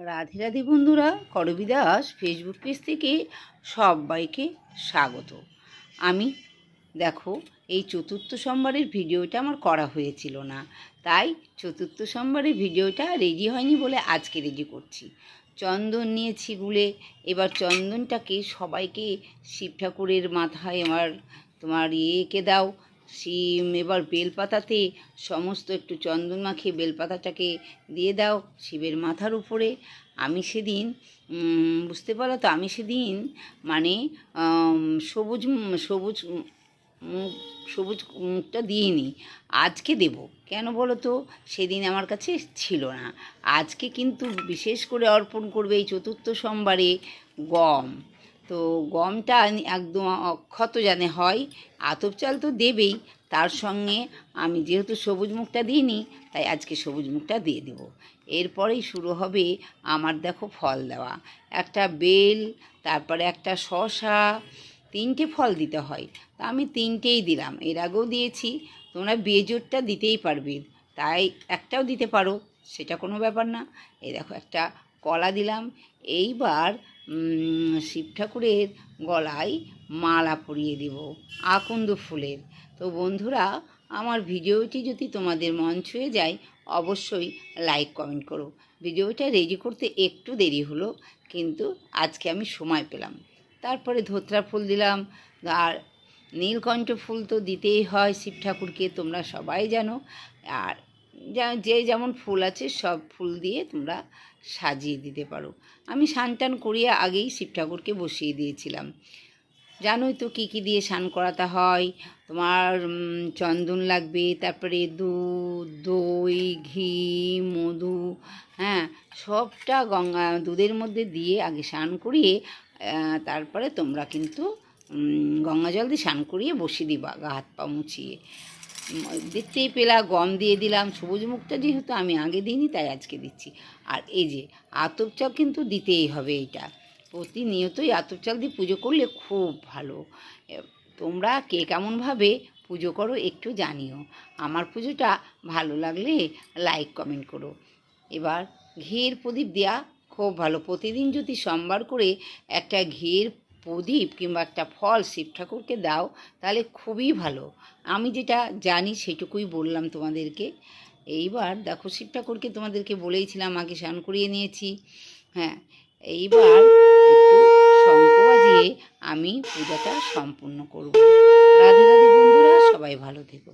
রাধে রাধে বন্ধুরা, করবী Das Facebook page থেকে সবাইকে স্বাগত। আমি দেখো এই চতুর্থ সোমবারের ভিডিওটা আমার করা হয়েছিল না, তাই চতুর্থ সোমবারের ভিডিওটা রেডি হয়নি বলে আজকে রেডি করছি। চন্দন নিয়েছি গুলে, এবার চন্দনটাকে সবাইকে শিব ঠাকুরের মাথায় তোমার এঁকে দাও শিম। এবার বেলপাতাতে সমস্ত একটু চন্দন মাখিয়ে বেলপাতাটাকে দিয়ে দাও শিবের মাথার উপরে। আমি সেদিন বুঝতে পারো তো, আমি সেদিন মানে সবুজ সবুজ সবুজ মুখটা দিইনি, আজকে দেব। কেন বলো তো, সেদিন আমার কাছে ছিল না। আজকে কিন্তু বিশেষ করে অর্পণ করবে এই চতুর্থ সোমবারে গম। তো গমটা একদম অক্ষত জানে হয়, আতপ চাল তো দেবেই, তার সঙ্গে আমি যেহেতু সবুজ মুখটা দিইনি তাই আজকে সবুজ মুখটা দিয়ে দেব। এরপরেই শুরু হবে আমার দেখো ফল দেওয়া। একটা বেল, তারপরে একটা শসা, 3টে ফল দিতে হয়, তা আমি 3টেই দিলাম। এর আগেও দিয়েছি, তোমরা বেজোরটা দিতেই পারবে, তাই একটাও দিতে পারো, সেটা কোনো ব্যাপার না। এই দেখো একটা কলা দিলাম। এইবার শিব ঠাকুরের গলায় মালা পরিয়ে দেব আকন্দ ফুলের। তো বন্ধুরা, আমার ভিডিওটি যদি তোমাদের মন ছুঁয়ে যায় অবশ্যই লাইক কমেন্ট করো। ভিডিওটা রেডি করতে একটু দেরি হলো, কিন্তু আজকে আমি সময় পেলাম। তারপরে ধোত্রা ফুল দিলাম, আর নীলকণ্ঠ ফুল তো দিতেই হয় শিব ঠাকুরকে, তোমরা সবাই জানো। আর যে যেমন ফুল আছে সব ফুল দিয়ে তোমরা সাজিয়ে দিতে পারো। আমি স্নান টান করিয়ে আগেই শিব ঠাকুরকে বসিয়ে দিয়েছিলাম। জানোই তো কী কী দিয়ে স্নান করাতে হয়। তোমার চন্দন লাগবে, তারপরে দুধ, দই, ঘি, মধু, হ্যাঁ, সবটা দুধের মধ্যে দিয়ে আগে স্নান করিয়ে তারপরে তোমরা কিন্তু গঙ্গা জল দিয়ে স্নান করিয়ে বসিয়ে দিবা, গা হাত পা মুছিয়ে। দেখতেই পেলা গম দিয়ে দিলাম। সবুজ মুখটা যেহেতু আমি আগে দিইনি তাই আজকে দিচ্ছি। আর এই যে আতপ চাল কিন্তু দিতেই হবে, এইটা প্রতিনিয়তই আতপ চাল দিয়ে পুজো করলে খুব ভালো। তোমরা কে কেমনভাবে পুজো করো একটু জানিও। আমার পুজোটা ভালো লাগলে লাইক কমেন্ট করো। এবার ঘিয়ের প্রদীপ দেওয়া খুব ভালো। প্রতিদিন যদি সোমবার করে একটা ঘিয়ের প্রদীপ কিংবা একটা ফল শিব ঠাকুরকে দাও তাহলে খুবই ভালো। আমি যেটা জানি সেটুকুই বললাম তোমাদেরকে। এইবার দেখো শিব ঠাকুরকে তোমাদেরকে বলেইছিলাম আগে স্নান করিয়ে নিয়েছি। হ্যাঁ, এইবার একটু শঙ্খ বাজিয়ে আমি পূজাটা সম্পূর্ণ করব। রাধে রাধে বন্ধুরা, সবাই ভালো থেকো।